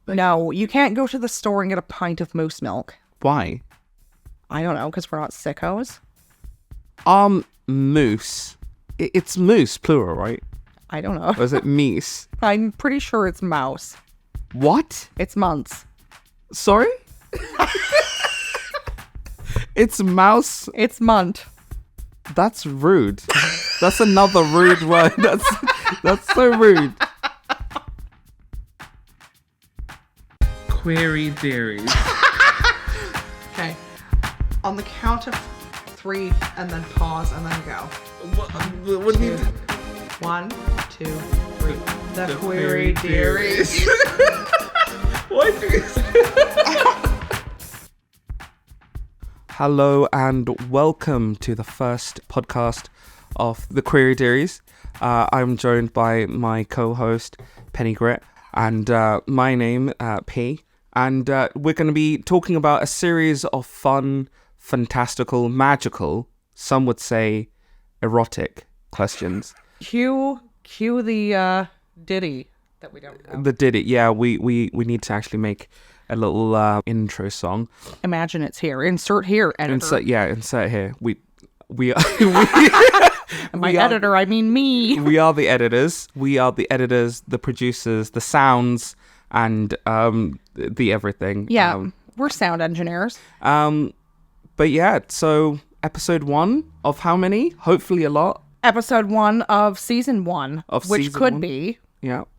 No, you can't go to the store and get a pint of moose milk. Why? I don't know, because we're not sickos. Moose. It's moose, plural, right? I don't know. Or is it meese? I'm pretty sure it's mouse. What? It's months. Sorry? It's mouse. It's munt. That's rude. That's another rude word. That's so rude. Query theories. Okay. On the count of 3, and then pause, and then go. What do you... 1, 2, 3. The query theories. Why do you Hello and welcome to the first podcast of the Query Theories. I'm joined by my co-host Pennygrit and my name P. And we're going to be talking about a series of fun, fantastical, magical, some would say erotic questions. Cue the ditty that we don't know. The ditty, yeah. We need to actually make a little intro song. Imagine it's here. Insert here, editor. Insert here. We editor, I mean me. We are the editors. We are the editors, the producers, the sounds, and the everything. Yeah, we're sound engineers. But yeah, so episode 1 of how many? Hopefully a lot. Episode 1 of season 1, which season could 1. be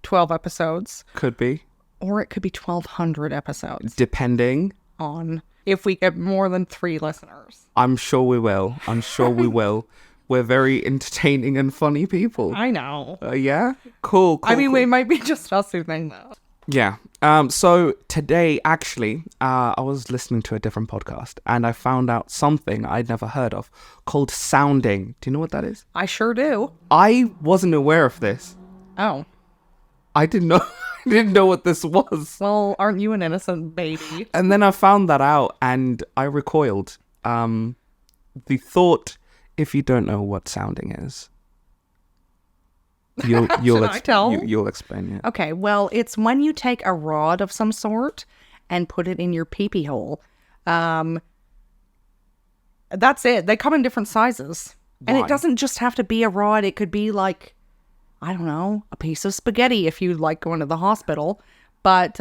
12 episodes. Could be. Or it could be 1,200 episodes. Depending on if we get more than 3 listeners. I'm sure we will. We're very entertaining and funny people. I know. Yeah? Cool. I mean, we might be just us who think that. Yeah. So today, actually, I was listening to a different podcast and I found out something I'd never heard of called sounding. Do you know what that is? I sure do. I wasn't aware of this. Oh. I didn't know what this was. Well, aren't you an innocent baby? And then I found that out and I recoiled. The thought, if you don't know what sounding is, you'll explain it. Okay, well, it's when you take a rod of some sort and put it in your pee-pee hole. That's it. They come in different sizes. Why? And it doesn't just have to be a rod. It could be like, I don't know, a piece of spaghetti if you like going to the hospital. But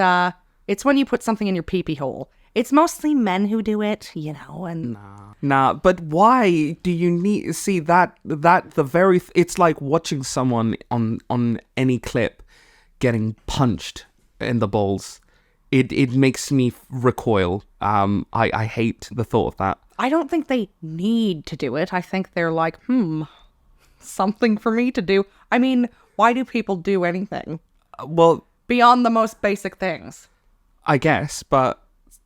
it's when you put something in your pee-pee hole. It's mostly men who do it, you know, and... Nah, but why do you need... See, it's like watching someone on any clip getting punched in the balls. It makes me recoil. I hate the thought of that. I don't think they need to do it. I think they're like, something for me to do. I mean, why do people do anything? Well... Beyond the most basic things. I guess, but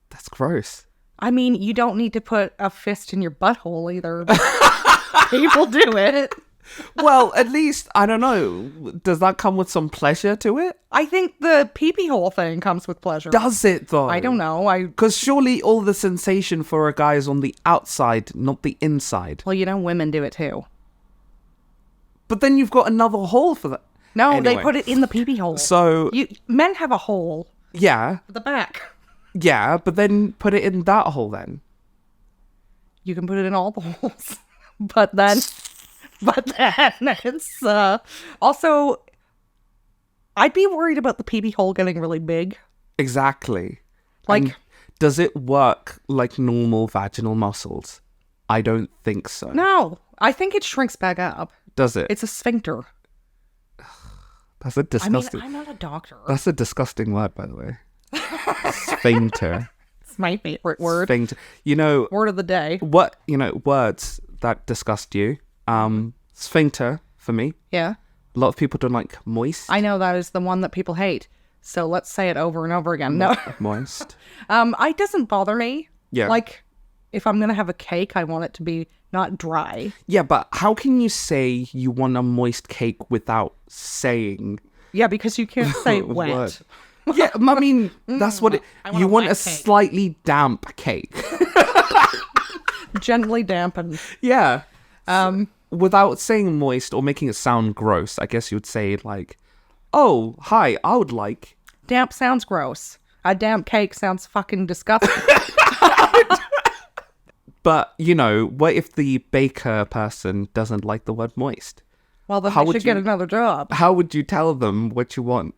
that's gross. I mean, you don't need to put a fist in your butthole either. People do it. Well, at least, I don't know, does that come with some pleasure to it? I think the pee-pee hole thing comes with pleasure. Does it, though? I don't know. Because surely all the sensation for a guy is on the outside, not the inside. Well, you know, women do it too. But then you've got another hole for that. No, anyway. They put it in the pee-pee hole. So... Men have a hole. Yeah. At the back. Yeah, but then put it in that hole then. You can put it in all the holes. But then it's... Also, I'd be worried about the pee-pee hole getting really big. Exactly. Like... And does it work like normal vaginal muscles? I don't think so. No, I think it shrinks back up. Does it? It's a sphincter. That's a disgusting... I mean, I'm not a doctor. That's a disgusting word, by the way. Sphincter. It's my favorite word. Sphincter. You know... Word of the day. What, words that disgust you. Sphincter, for me. Yeah. A lot of people don't like moist. I know that is the one that people hate. So let's say it over and over again. No. Moist. It doesn't bother me. Yeah. Like, if I'm going to have a cake, I want it to be not dry. Yeah, but how can you say you want a moist cake without saying... Yeah, because you can't say wet. Word. Yeah, I mean, that's what it... You want a slightly damp cake. Gently dampened. Yeah. Without saying moist or making it sound gross, I guess you would say like, oh, hi, I would like... Damp sounds gross. A damp cake sounds fucking disgusting. But, what if the baker person doesn't like the word moist? Well, then How they would should get you- another job. How would you tell them what you want?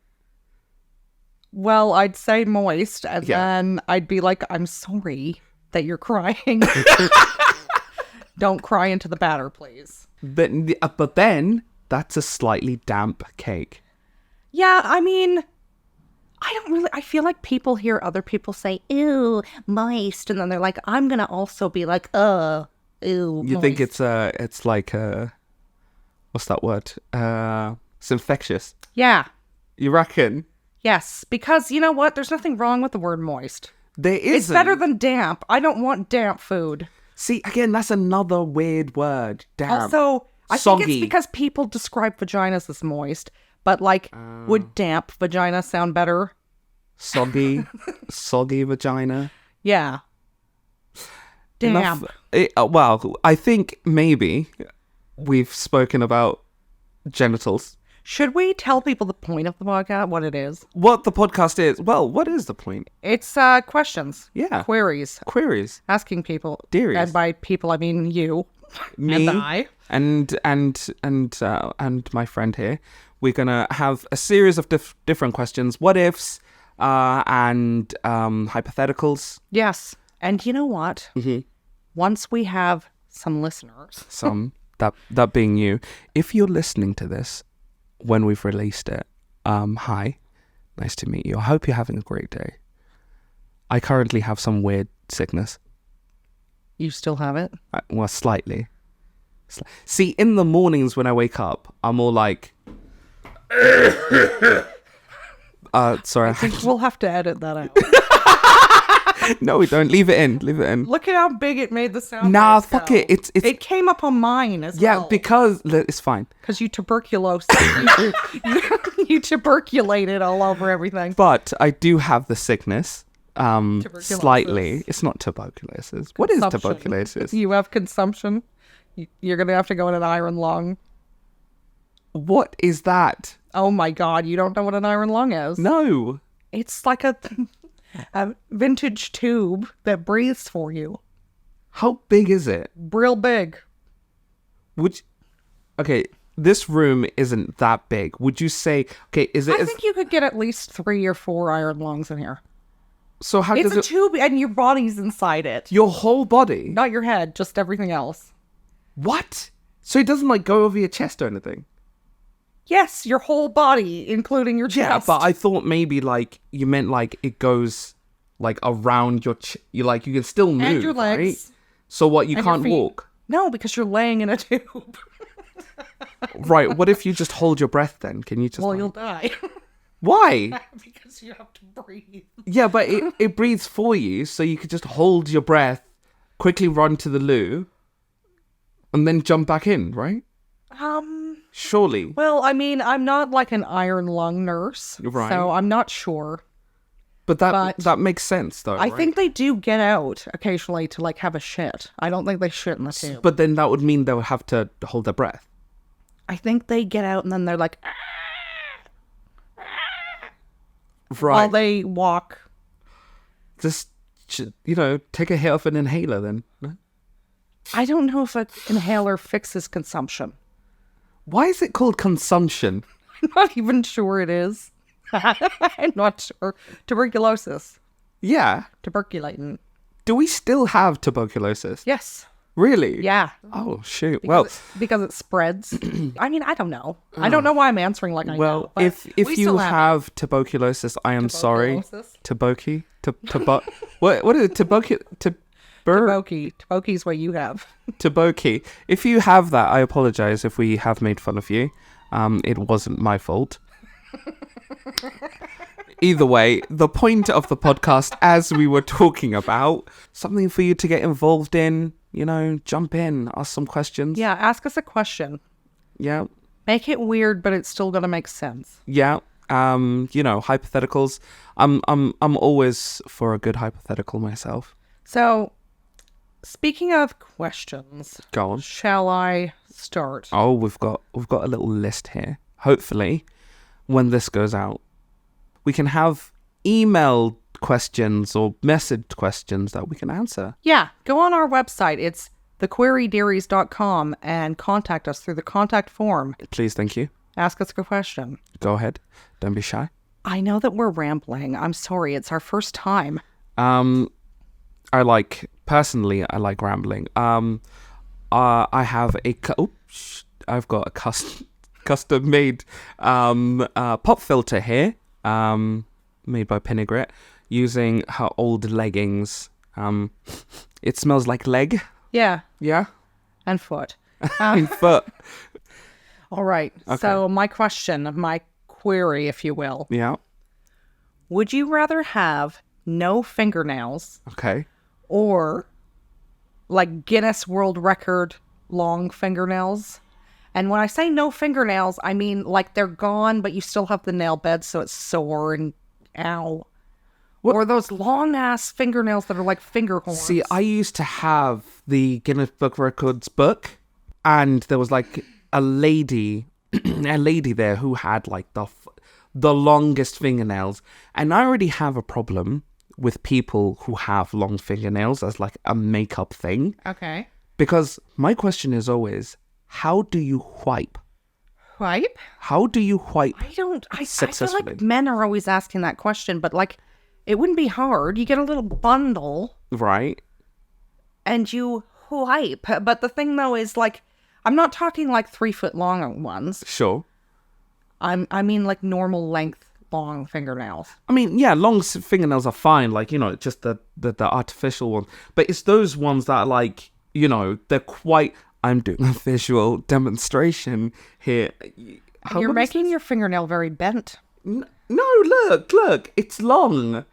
Well, I'd say moist, and Yeah. then I'd be like, I'm sorry that you're crying. Don't cry into the batter, please. But then, that's a slightly damp cake. Yeah, I mean, I feel like people hear other people say, ew, moist, and then they're like, I'm gonna also be like, ew, You think it's like, what's that word? It's infectious. Yeah, You reckon? yes, because you know what? There's nothing wrong with the word moist. There isn't. It's better than damp. I don't want damp food. See, again, that's another weird word. Damp. Also, I think Soggy. it's because people describe vaginas as moist, but like, would damp vagina sound better? Soggy. Soggy vagina. Yeah. Damp. Well, I think maybe we've spoken about genitals. Should we tell people the point of the podcast, what it is? What the podcast is. Well, what is the point? It's questions. Yeah. Queries. Queries. Asking people. Dearies. And by people, I mean you. Me And I. and my friend here. We're gonna have a series of different questions, what ifs, and hypotheticals. Yes. And you know what? Mm-hmm. Once we have some listeners. Some that being you. If you're listening to this when we've released it, hi, nice to meet you. I hope you're having a great day. I currently have some weird sickness. You still have it? Well, slightly. See, in the mornings when I wake up, I'm all like, sorry. I think we'll have to edit that out. No, we don't. Leave it in. Leave it in. Look at how big it made the sound. Nah, waves fuck go. it. It came up on mine as Yeah, well. because it's fine. Because you tuberculosis. you tuberculated all over everything. But I do have the sickness. Tuberculosis. Slightly. It's not tuberculosis. What is Consumption. tuberculosis? You have consumption. You're going to have to go in an iron lung. What is that? Oh my God, you don't know what an iron lung is? No. It's like a vintage tube that breathes for you. How big is it? Real big. Okay, this room isn't that big. Would you say, okay, is it? I think you could get at least 3 or 4 iron lungs in here. So how It's does a it? tube and your body's inside it. Your whole body? Not your head, just everything else. What? So it doesn't like go over your chest or anything? Yes, your whole body, including your chest. Yeah, but I thought maybe like you meant like it goes like around your you like you can still move, and your legs. right? So what, you and your can't feet. walk? No, because you're laying in a tube. Right, what if you just hold your breath then? Can you just Well, like- you'll die. Why? Because you have to breathe. Yeah, but it breathes for you, so you could just hold your breath, quickly run to the loo, and then jump back in, right? Surely. Well, I mean, I'm not like an iron lung nurse. Right. So I'm not sure. But that makes sense though, I right? think they do get out occasionally to like have a shit. I don't think they shit in the tube. But then that would mean they would have to hold their breath. I think they get out and then they're like, Right. while they walk. Just, take a hit of an inhaler then. No? I don't know if an inhaler fixes consumption. Why is it called consumption? I'm not even sure it is. I'm not sure. Tuberculosis. Yeah. Tuberculating. Do we still have tuberculosis? Yes. Really? Yeah. Oh, shoot. Well, Because it spreads. I mean, I don't know. I don't know why I'm answering like I know. well, but if we you still have tuberculosis, I am sorry. Tuberculosis? What is it? Tuboki's what you have. Taboki. If you have that, I apologize if we have made fun of you. It wasn't my fault. Either way, the point of the podcast, as we were talking about, something for you to get involved in, jump in, ask some questions. Yeah, ask us a question. Yeah. Make it weird, but it's still gonna make sense. Yeah. Hypotheticals. I'm always for a good hypothetical myself. So, speaking of questions, Go on. shall I start? Oh, we've got a little list here. Hopefully, when this goes out, we can have emailed questions or messaged questions that we can answer. Yeah, go on our website. It's thequerydearies.com and contact us through the contact form. Please, thank you. Ask us a question. Go ahead. Don't be shy. I know that we're rambling. I'm sorry. It's our first time. Personally, I like rambling. I have I've got a custom made pop filter here, made by Pennygrit, using her old leggings. It smells like leg. Yeah, Yeah. and foot. But All right. Okay. So my query, if you will. yeah. Would you rather have no fingernails Okay. or like Guinness World Record long fingernails? And when I say no fingernails, I mean like they're gone, but you still have the nail bed, so it's sore and ow. What? Or those long ass fingernails that are like finger horns. See, I used to have the Guinness Book Records book, and there was like a lady there who had like the longest fingernails, and I already have a problem with people who have long fingernails as like a makeup thing. Okay. Because my question is always, how do you wipe? Wipe? How do you wipe? I feel Successfully. like men are always asking that question, but like it wouldn't be hard. You get a little bundle Right? and you wipe. But the thing though is like, I'm not talking like 3 foot long ones. Sure. I mean like normal length long fingernails. I mean, yeah, long fingernails are fine, like, you know, just the artificial one. But it's those ones that are like, you know, they're quite... I'm doing a visual demonstration here. You're making your fingernail very bent. No, look, it's long.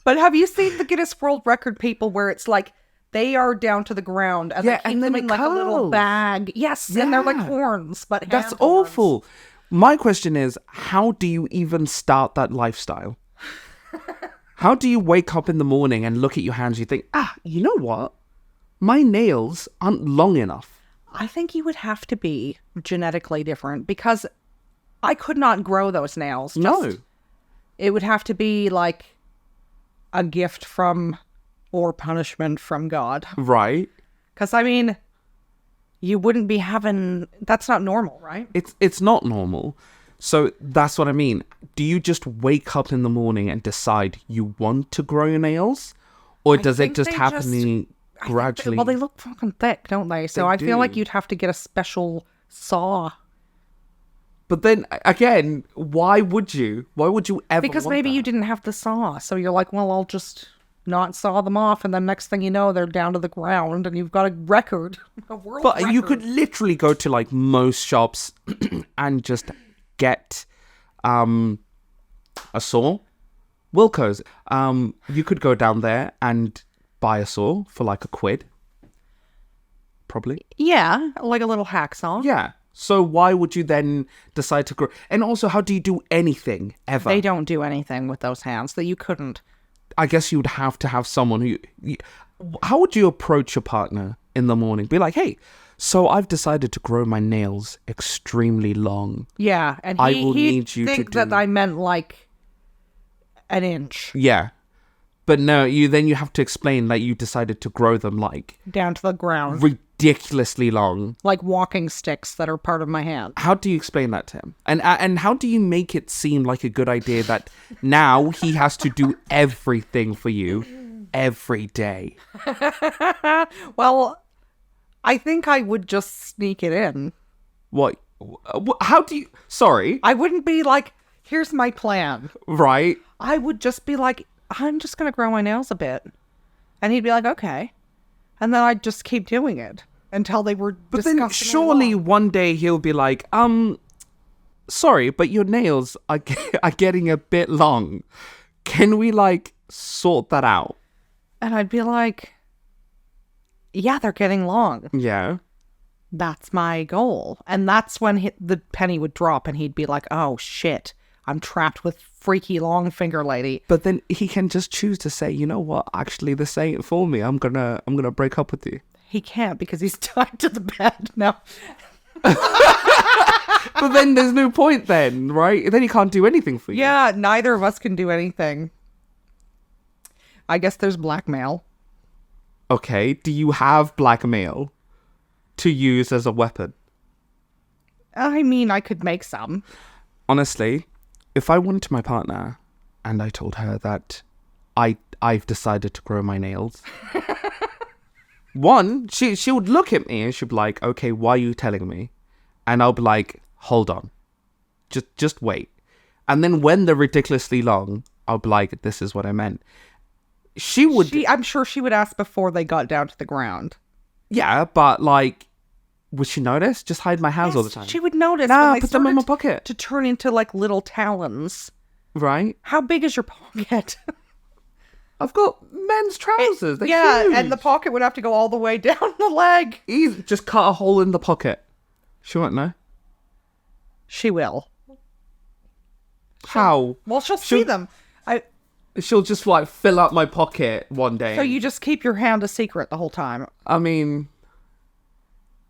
But have you seen the Guinness World Record people where it's like they are down to the ground and Yeah, they keep and them then in it like a little curls. bag? Yes, and they're like Yeah. horns, but That's hand horns. awful. My question is, how do you even start that lifestyle? How do you wake up in the morning and look at your hands and you think, you know what? My nails aren't long enough. I think you would have to be genetically different because I could not grow those nails. No. It would have to be like a gift from or punishment from God. Right? Because, I mean, you wouldn't be having... That's not normal, right? It's not normal. So that's what I mean. Do you just wake up in the morning and decide you want to grow your nails? Or does it think just they happen gradually? Well, they look fucking thick, don't they? So They I feel like do. you'd have to get a special saw. But then, again, why would you? Why would you ever Because want maybe that? you didn't have the saw. So you're like, well, I'll just not saw them off. And then next thing you know, they're down to the ground and you've got a record. A world But record. you could literally go to like most shops and just get a saw. Wilco's. You could go down there and buy a saw for like £1. Probably. Yeah, like a little hacksaw. Yeah. So why would you then decide to grow? And also, how do you do anything ever? They don't do anything with those hands that you couldn't. I guess you would have to have someone who... How would you approach your partner in the morning? Be like, hey, so I've decided to grow my nails extremely long. Yeah, and I will need you to think that do- I meant like an inch Yeah. But no, you have to explain that you decided to grow them like down to the ground, ridiculously long. like walking sticks that are part of my hand. How do you explain that to him? And how do you make it seem like a good idea that now he has to do everything for you every day? Well, I think I would just sneak it in. What? How do you... Sorry, I wouldn't be like, here's my plan. right? I would just be like, I'm just going to grow my nails a bit. And he'd be like, okay. And then I'd just keep doing it until they were But then disgustingly surely long. one day he'll be like, sorry, but your nails are getting a bit long. Can we like sort that out? And I'd be like, yeah, they're getting long. Yeah. That's my goal. And that's when the penny would drop and he'd be like, oh shit, I'm trapped with freaky long finger lady. But then he can just choose to say, you know what, actually this ain't for me. I'm gonna break up with you. He can't because he's tied to the bed. No. But then there's no point then, right? Then he can't do anything for you. Yeah, neither of us can do anything. I guess there's blackmail. Okay, do you have blackmail to use as a weapon? I mean, I could make some. Honestly, if I went to my partner and I told her that I've decided to grow my nails, one, she would look at me and she'd be like, okay, why are you telling me? And I'll be like, hold on. Just wait. And then when they're ridiculously long, I'll be like, this is what I meant. I'm sure she would ask before they got down to the ground. Yeah, but like, would she notice? Just hide my hands all the time. She would notice. Nah, when put them in my pocket. To turn into like little talons. Right? How big is your pocket? I've got men's trousers. They're huge. And the pocket would have to go all the way down the leg. Easy. Just cut a hole in the pocket. She won't know. She will. How? Well, she'll see them. She'll just like fill up my pocket one day. So you just keep your hand a secret the whole time. I mean,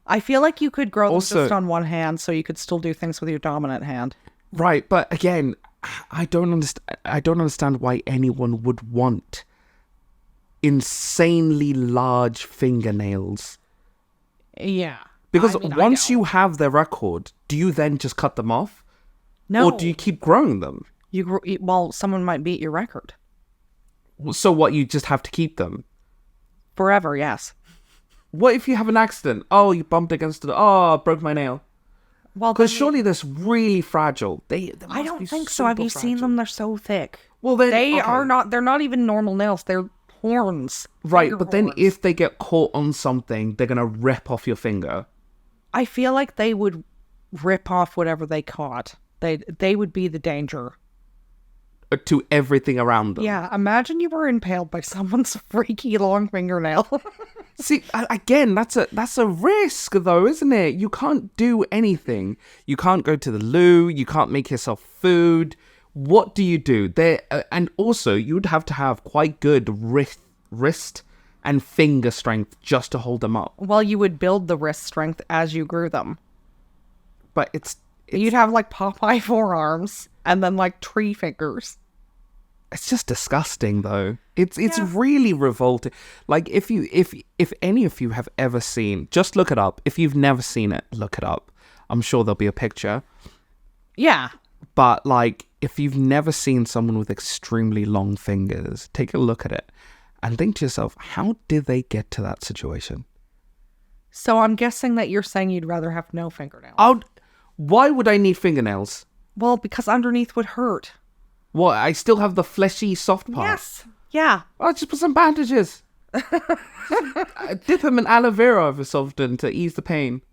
I feel like you could grow them also, just on one hand, so you could still do things with your dominant hand. Right, but again, I don't understand why anyone would want insanely large fingernails. Yeah. Because once you have their record, do you then just cut them off? No. Or do you keep growing them? Well, someone might beat your record. So what, you just have to keep them? Forever, yes. What if you have an accident? Oh, you bumped against it. Oh, I broke my nail. Well, because surely they're really fragile. I don't think so. Have you seen them? They're so thick. Well, then they're not even normal nails. They're horns. Right, but then if they get caught on something, they're gonna rip off your finger. I feel like they would rip off whatever they caught. They would be the danger. To everything around them. Yeah, imagine you were impaled by someone's freaky long fingernail. See, again, that's a risk, though, isn't it? You can't do anything. You can't go to the loo. You can't make yourself food. What do you do? And also, you'd have to have quite good wrist and finger strength just to hold them up. Well, you would build the wrist strength as you grew them. But you'd have like Popeye forearms and then like tree fingers. It's just disgusting, though. It's really revolting. Like, if any of you have ever seen, just look it up. If you've never seen it, look it up. I'm sure there'll be a picture. Yeah. But like, if you've never seen someone with extremely long fingers, take a look at it and think to yourself, how did they get to that situation? So I'm guessing that you're saying you'd rather have no fingernails. Why would I need fingernails? Well, because underneath would hurt. What, I still have the fleshy, soft part? Yes. Yeah. I'll just put some bandages. Dip them in aloe vera every so often to ease the pain.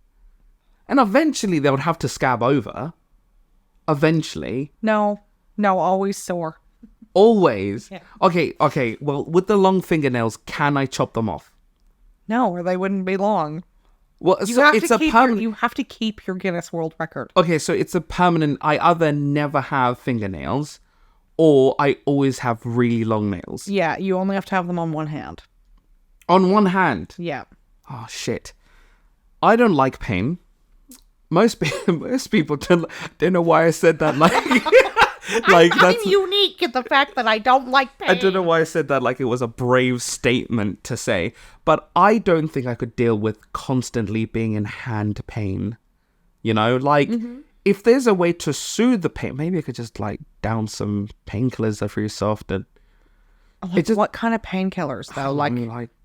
And eventually they would have to scab over. Eventually. No, always sore. Always? Yeah. Okay. Well, with the long fingernails, can I chop them off? No, or they wouldn't be long. Well, you have to keep your Guinness World Record. Okay, so it's a permanent. I either never have fingernails, or I always have really long nails. Yeah, you only have to have them on one hand. On one hand? Yeah. Oh, shit. I don't like pain. Most people don't know why I said that. Like, I'm unique in the fact that I don't like pain. I don't know why I said that like it was a brave statement to say. But I don't think I could deal with constantly being in hand pain. You know, like, if there's a way to soothe the pain, maybe I could just like down some painkillers every so often. Like, what kind of painkillers though? Like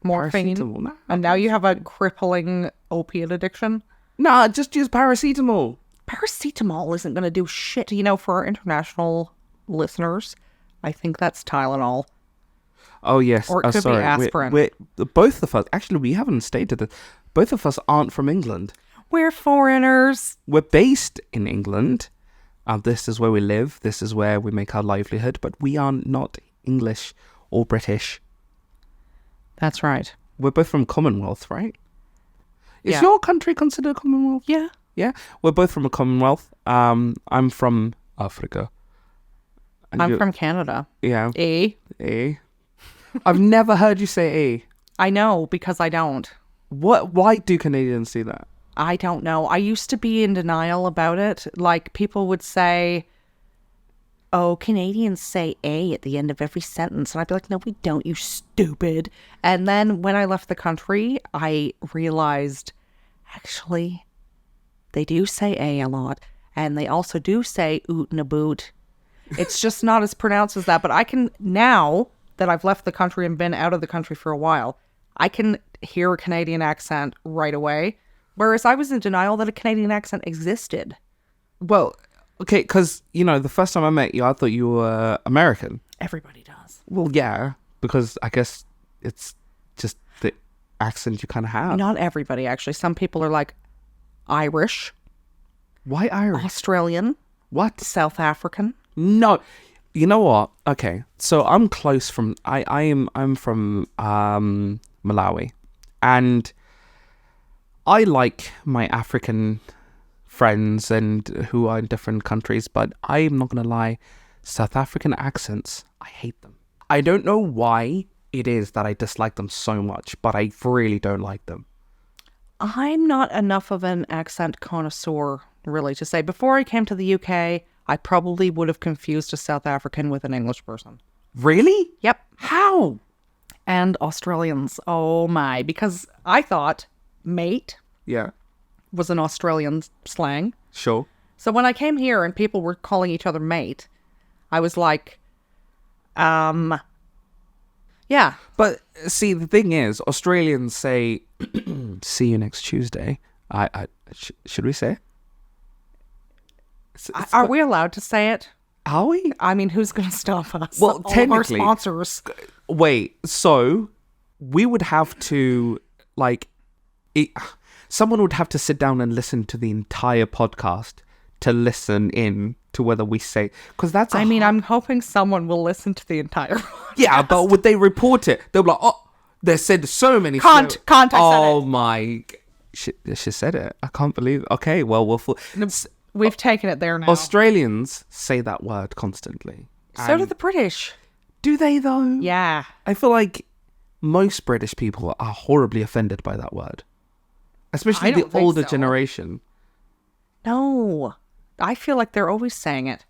morphine? Paracetamol. And now you have a crippling opiate addiction? Nah, just use paracetamol. Paracetamol isn't going to do shit. You know, for our international listeners, I think that's Tylenol. Oh, yes. Or it could be aspirin. We're, both of us, actually, we haven't stated it. Both of us aren't from England. We're foreigners. We're based in England. This is where we live. This is where we make our livelihood. But we are not English or British. That's right. We're both from Commonwealth, right? Is your country considered Commonwealth? Yeah. Yeah? We're both from a Commonwealth. I'm from Africa. And I'm from Canada. Yeah. A. I've never heard you say A. I know, because I don't. Why do Canadians see that? I don't know. I used to be in denial about it. Like, people would say, oh, Canadians say A at the end of every sentence. And I'd be like, no, we don't, you stupid. And then when I left the country, I realized, actually, they do say A a lot. And they also do say oot and a boot. It's just not as pronounced as that. But I can, now that I've left the country and been out of the country for a while, I can hear a Canadian accent right away. Whereas I was in denial that a Canadian accent existed. Well, okay, because, the first time I met you, I thought you were American. Everybody does. Well, yeah, because I guess it's just the accent you kind of have. Not everybody, actually. Some people are like Irish. Why Irish? Australian. What? South African. No. You know what? Okay, so I'm close from... I'm from Malawi. And I like my African friends and who are in different countries, but I'm not going to lie, South African accents, I hate them. I don't know why it is that I dislike them so much, but I really don't like them. I'm not enough of an accent connoisseur, really, to say. Before I came to the UK, I probably would have confused a South African with an English person. Really? Yep. How? And Australians. Oh my. Because I thought mate Yeah. was an Australian slang. Sure. So when I came here and people were calling each other mate, I was like, yeah. But see, the thing is, Australians say, see you next Tuesday. Should we say it? Are we allowed to say it? Are we? I mean, who's going to stop us? Well, All technically. of our sponsors. Wait, so we would have to, someone would have to sit down and listen to the entire podcast to listen in to whether we say, because that's I'm hoping someone will listen to the entire yeah, but would they report it? They'll be like, oh, they said so many Can't, I said oh it. my, she said it. I can't believe it. Okay, well, We've taken it there now. Australians say that word constantly. So do the British. Do they though? Yeah. I feel like most British people are horribly offended by that word. Especially I the don't think older so. generation. No. I feel like they're always saying it.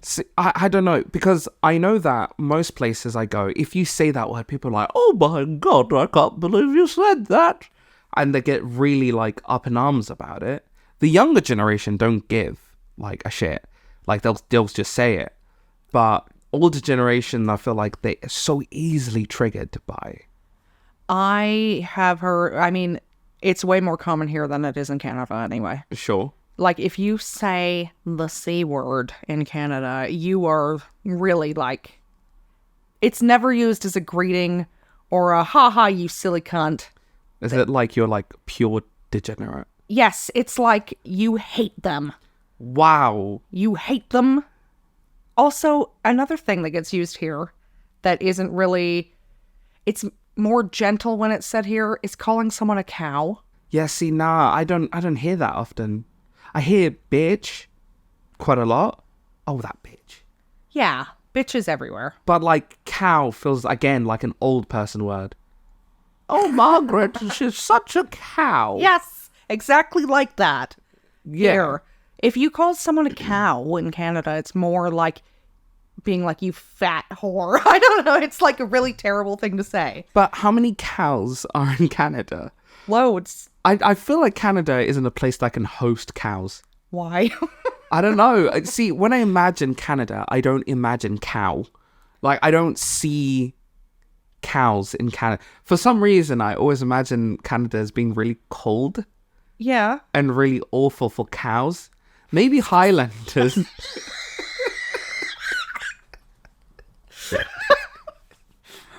See, I don't know, because I know that most places I go, if you say that word, people are like, oh my God, I can't believe you said that. And they get really up in arms about it. The younger generation don't give a shit. They'll just say it. But older generation, I feel like they're so easily triggered by. I have heard, it's way more common here than it is in Canada anyway. Sure. If you say the C word in Canada, you are really it's never used as a greeting or a haha, you silly cunt. Is it you're pure degenerate? Yes, it's like you hate them. Wow. You hate them. Also, another thing that gets used here that isn't really, it's more gentle when it's said here, is calling someone a cow. Yeah, see, nah, I don't hear that often. I hear bitch quite a lot. Oh, that bitch. Yeah, bitches everywhere. But cow feels again like an old person word. Oh, Margaret, she's such a cow. Yes, exactly like that. Yeah. Here. If you call someone a cow in Canada, it's more like being like, you fat whore. I don't know. It's a really terrible thing to say. But how many cows are in Canada? Loads. I feel like Canada isn't a place that can host cows. Why? I don't know. See, when I imagine Canada, I don't imagine cow. I don't see cows in Canada. For some reason, I always imagine Canada as being really cold. Yeah. And really awful for cows. Maybe Highlanders.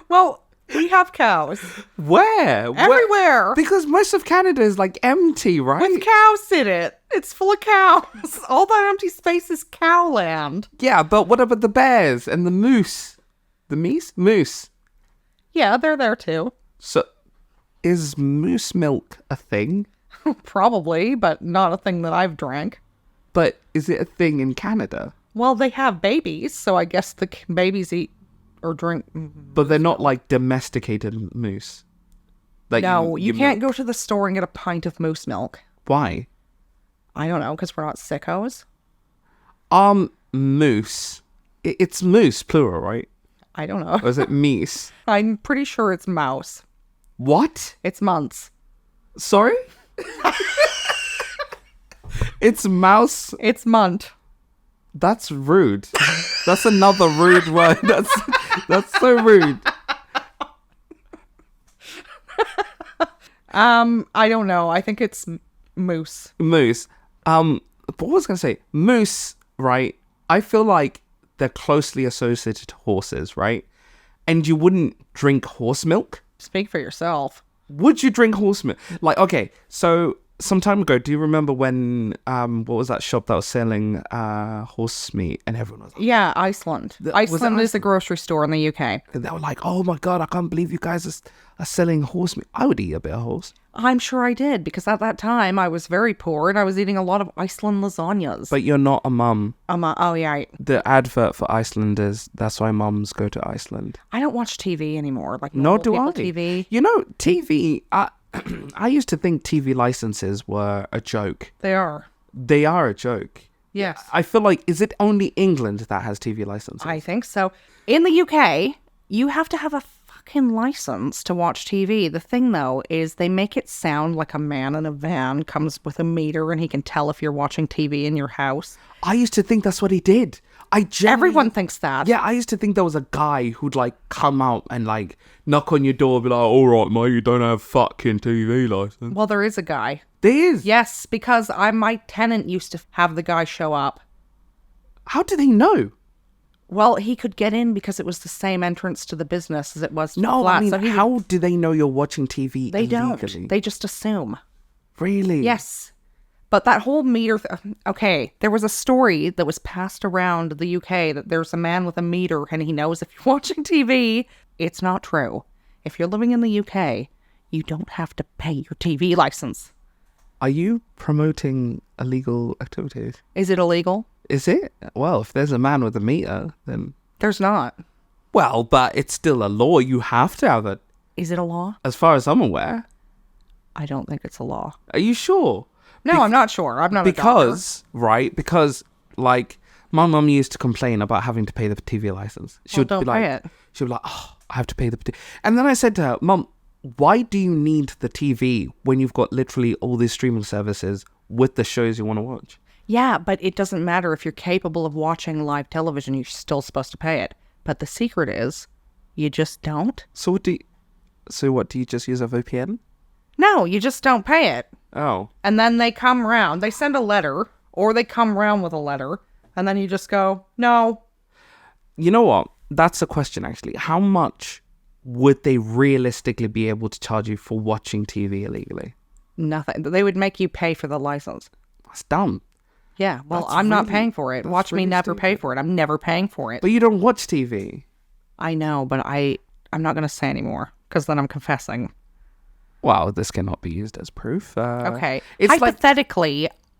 Well, we have cows. Where? Everywhere. Because most of Canada is empty, right? With cows in it. It's full of cows. All that empty space is cow land. Yeah, but what about the bears and the moose? The meese? Moose. Yeah, they're there too. So, is moose milk a thing? Probably, but not a thing that I've drank. But is it a thing in Canada? Well, they have babies, so I guess the babies eat or drink. But they're not domesticated moose. No, you can't go to the store and get a pint of moose milk. Why? I don't know, because we're not sickos. Moose. It's moose, plural, right? I don't know. Or is it meese? I'm pretty sure it's mouse. What? It's months. Sorry? It's mouse. It's munt. That's rude. That's another rude word. That's so rude. I don't know. I think it's moose. Moose. What was I gonna say? Moose, right? I feel like they're closely associated to horses, right? And you wouldn't drink horse milk? Speak for yourself. Would you drink horse milk? Like, okay, so some time ago, do you remember when what was that shop that was selling horse meat and everyone was like, Yeah, Iceland. Iceland is a grocery store in the UK. they were like, oh my god, I can't believe you guys are selling horse meat. I would eat a bit of horse. I'm sure I did, because at that time I was very poor and I was eating a lot of Iceland lasagnas. But you're not a mum. Oh yeah, The advert for Iceland is, that's why mums go to Iceland. I don't watch TV anymore. Like Nor normal do I. people TV. You know, TV, I used to think TV licenses were a joke. They are. They are a joke. Yes. I feel like, is it only England that has TV licenses? I think so. In the UK, you have to have a fucking license to watch TV. The thing, though, is they make it sound like a man in a van comes with a meter and he can tell if you're watching TV in your house. I used to think that's what he did. Everyone thinks that. Yeah, I used to think there was a guy who'd like come out and like knock on your door and be like, all right, mate, you don't have fucking TV license. Well, there is a guy. There is? Yes, because my tenant used to have the guy show up. How do they know? Well, he could get in because it was the same entrance to the business as it was to the No, flat. I mean, So he how do they know you're watching TV They illegally? don't. They just assume. Really? Yes. But that whole meter... okay, there was a story that was passed around the UK that there's a man with a meter and he knows if you're watching TV. It's not true. If you're living in the UK, you don't have to pay your TV license. Are you promoting illegal activities? Is it illegal? Is it? Well, if there's a man with a meter, then... There's not. Well, but it's still a law. You have to have it. Is it a law? As far as I'm aware. I don't think it's a law. Are you sure? No, I'm not sure. I'm not a doctor. Because, like, my mum used to complain about having to pay the TV license. She Well, would don't be like, pay it. She would be like, oh, I have to pay the TV. And then I said to her, Mum, why do you need the TV when you've got literally all these streaming services with the shows you want to watch? Yeah, but it doesn't matter if you're capable of watching live television, you're still supposed to pay it. But the secret is, you just don't. So what, do you just use a VPN? No, you just don't pay it. Oh. And then they come round, they send a letter, or they come round with a letter, and then you just go, no. You know what? That's a question, actually. How much would they realistically be able to charge you for watching TV illegally? Nothing. They would make you pay for the license. That's dumb. Yeah, well, That's I'm not really- paying for it. that's Watch me really never stupid. pay for it. I'm never paying for it. But you don't watch TV. I know, but I'm not going to say anymore, because then I'm confessing. Well, this cannot be used as proof. Okay. It's like...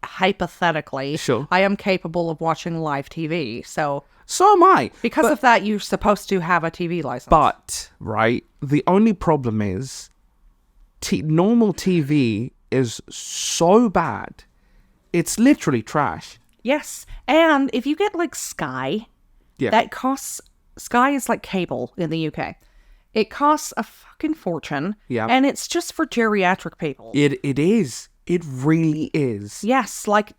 Hypothetically, Sure. I am capable of watching live TV. So So am I. because of that, you're supposed to have a TV license. But, right, the only problem is normal TV is so bad. It's literally trash. Yes. And if you get like Sky, Yeah. that costs... Sky is like cable in the UK. It costs a fucking fortune. Yeah. And it's just for geriatric people. It is. It really is. Yes. Like,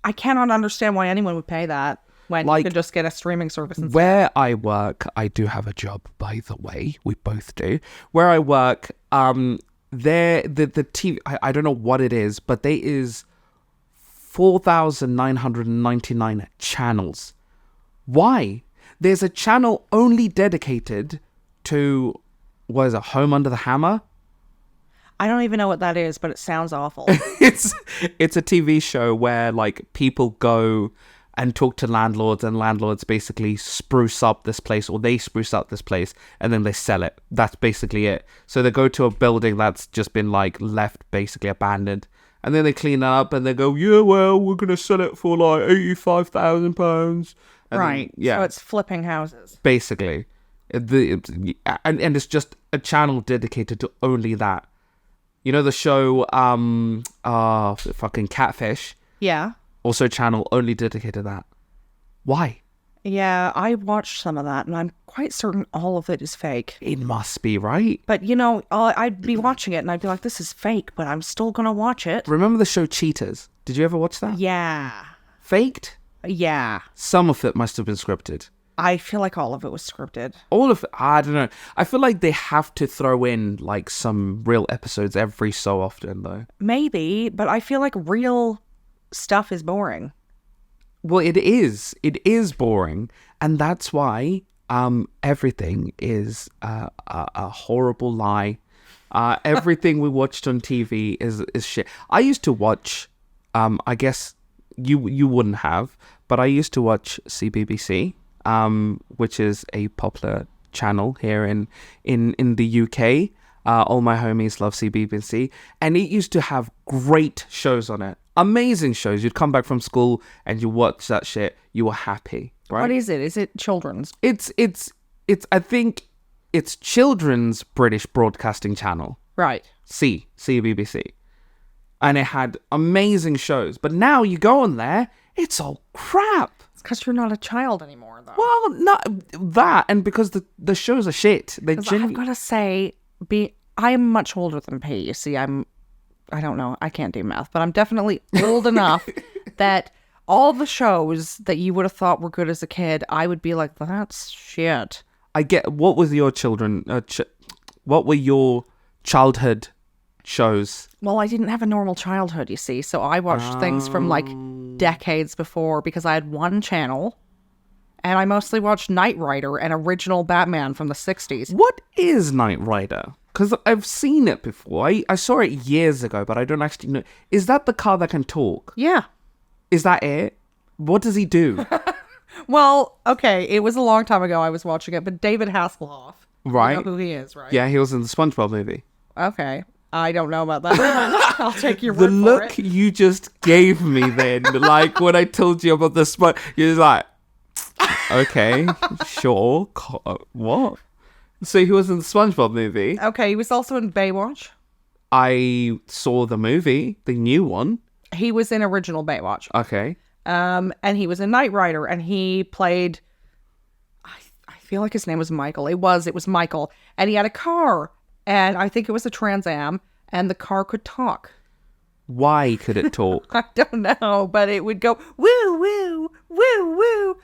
I cannot understand why anyone would pay that when Like, you could just get a streaming service instead. Where I work, I do have a job, by the way. We both do. Where I work, the TV, I don't know what it is, but there is 4,999 channels. Why? There's a channel only dedicated to, what is it, Home Under the Hammer? I don't even know what that is, but it sounds awful. It's a TV show where like people go and talk to landlords, and landlords basically spruce up this place, or they spruce up this place, and then they sell it. That's basically it. So they go to a building that's just been like left basically abandoned, and then they clean it up and they go, yeah, well, we're gonna sell it for like £85,000. Right. Yeah. So it's flipping houses. Basically, and it's just a channel dedicated to only that. You know the show, fucking Catfish? Yeah. Also a channel only dedicated to that. Why? Yeah, I watched some of that, and I'm quite certain all of it is fake. It must be, right? But, I'd be watching it, and I'd be like, this is fake, but I'm still gonna watch it. Remember the show Cheaters? Did you ever watch that? Yeah. Faked? Yeah. Some of it must have been scripted. I feel like all of it was scripted. All of it, I don't know. I feel like they have to throw in, like, some real episodes every so often, though. Maybe, but I feel like real stuff is boring. Well, it is. It is boring. And that's why everything is a horrible lie. Everything we watched on TV is shit. I used to watch, I guess you wouldn't have, but I used to watch CBBC, which is a popular channel here in the UK. All my homies love CBBC, and it used to have great shows on it. Amazing shows. You'd come back from school and you watch that shit. You were happy, right? What is it? Is it children's? It's. I think it's children's British broadcasting channel. Right. CBBC, and it had amazing shows. But now you go on there, it's all crap. It's because you're not a child anymore, though. Well, not that, and because the shows are shit. They I've got to say, I'm much older than P. You see, I don't know. I can't do math, but I'm definitely old enough that all the shows that you would have thought were good as a kid, I would be like, that's shit. I get. What was your children? What were your childhood shows? Well, I didn't have a normal childhood, you see, so I watched things from like decades before because I had one channel, and I mostly watched Knight Rider and original Batman from the 60s. What is Knight Rider? Because I've seen it before. I saw it years ago, but I don't actually know. Is that the car that can talk? Yeah. Is that it? What does he do? Well, okay, it was a long time ago I was watching it, but David Hasselhoff. Right. You know who he is, right? Yeah, he was in the SpongeBob movie. Okay. I don't know about that. I'll take your word The for look it. you just gave me then, like when I told you about the you're just like, okay, sure. What? So he was in the SpongeBob movie. Okay, he was also in Baywatch. I saw the movie, the new one. He was in original Baywatch. Okay. And he was in Knight Rider, and he played, I feel like his name was Michael. It was Michael. And he had a car, and I think it was a Trans Am, and the car could talk. Why could it talk? I don't know, but it would go, woo, woo, woo, woo.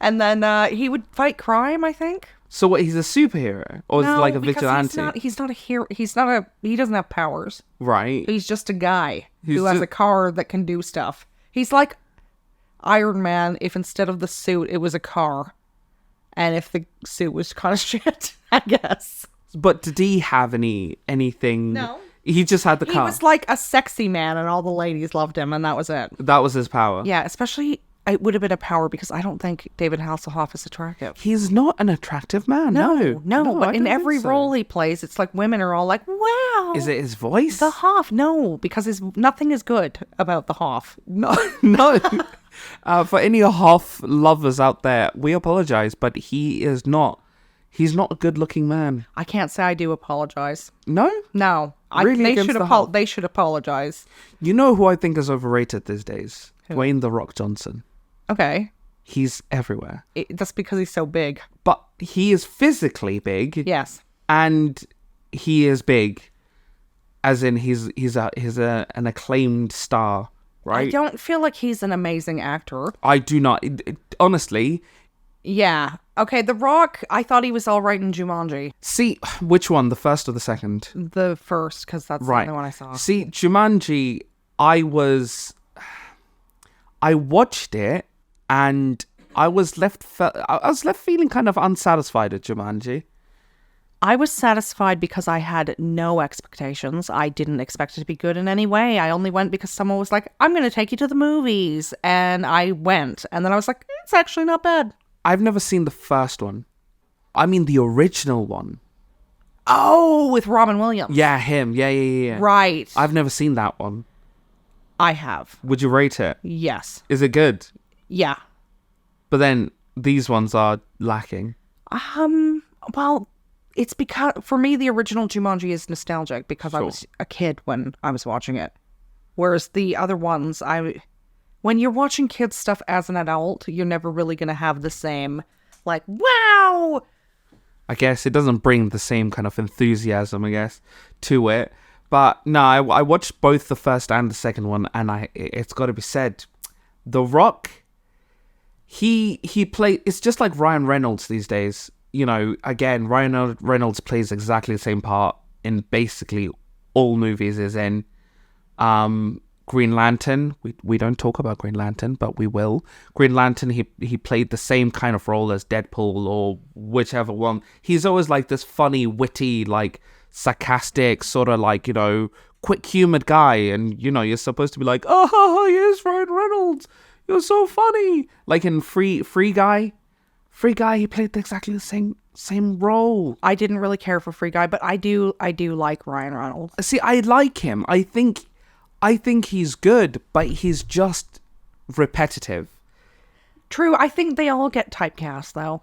And then he would fight crime, I think. So what, he's a superhero? Or is he like a because vigilante? He's not a hero. He doesn't have powers. Right. He's just a guy He's who has just- a car that can do stuff. He's like Iron Man if instead of the suit, it was a car. And if the suit was kind of shit, I guess. But did he have anything? No. He just had the He car. was like a sexy man and all the ladies loved him and that was it. That was his power. Yeah, especially it would have been a power because I don't think David Hasselhoff is attractive. He's not an attractive man. No, but I in don't every think so. role he plays, it's like women are all like, wow. Is it his voice? The Hoff? No, because nothing is good about the Hoff. No. For any Hoff lovers out there, we apologize, but he's not a good-looking man. I can't say I do apologize. No? No. Really they against should the Hoff? they should apologize. You know who I think is overrated these days? Dwayne The Rock Johnson. Okay. He's everywhere. That's because he's so big. But he is physically big. Yes. And he is big, as in he's an acclaimed star, right? I don't feel like he's an amazing actor. I do not. Honestly. Yeah. Okay, The Rock, I thought he was all right in Jumanji. See, which one? The first or the second? The first, because that's Right. the only one I saw. See, Jumanji, I watched it and I was left feeling kind of unsatisfied at Jumanji. I was satisfied because I had no expectations. I didn't expect it to be good in any way. I only went because someone was like, I'm going to take you to the movies. And I went. And then I was like, it's actually not bad. I've never seen the first one. I mean the original one. Oh, with Robin Williams. Yeah, him. Yeah. Right. I've never seen that one. I have. Would you rate it? Yes. Is it good? Yeah. But then these ones are lacking. Well, it's because, for me, the original Jumanji is nostalgic because I Sure. was a kid when I was watching it. Whereas the other ones, when you're watching kids stuff as an adult, you're never really going to have the same, like, wow! I guess it doesn't bring the same kind of enthusiasm, I guess, to it. But no, I watched both the first and the second one, and it's got to be said, The Rock, he play. It's just like Ryan Reynolds these days. You know, again, Ryan Reynolds plays exactly the same part in basically all movies he's in. Green Lantern, we don't talk about Green Lantern, but we will. Green Lantern, he played the same kind of role as Deadpool or whichever one. He's always like this funny, witty, like sarcastic, sort of like, you know, quick-humored guy. And, you know, you're supposed to be like, oh, yes, Ryan Reynolds, you're so funny. Like in Free Guy, he played exactly the same role. I didn't really care for Free Guy, but I do like Ryan Reynolds. See, I like him. I think he's good, but he's just repetitive. True, I think they all get typecast, though.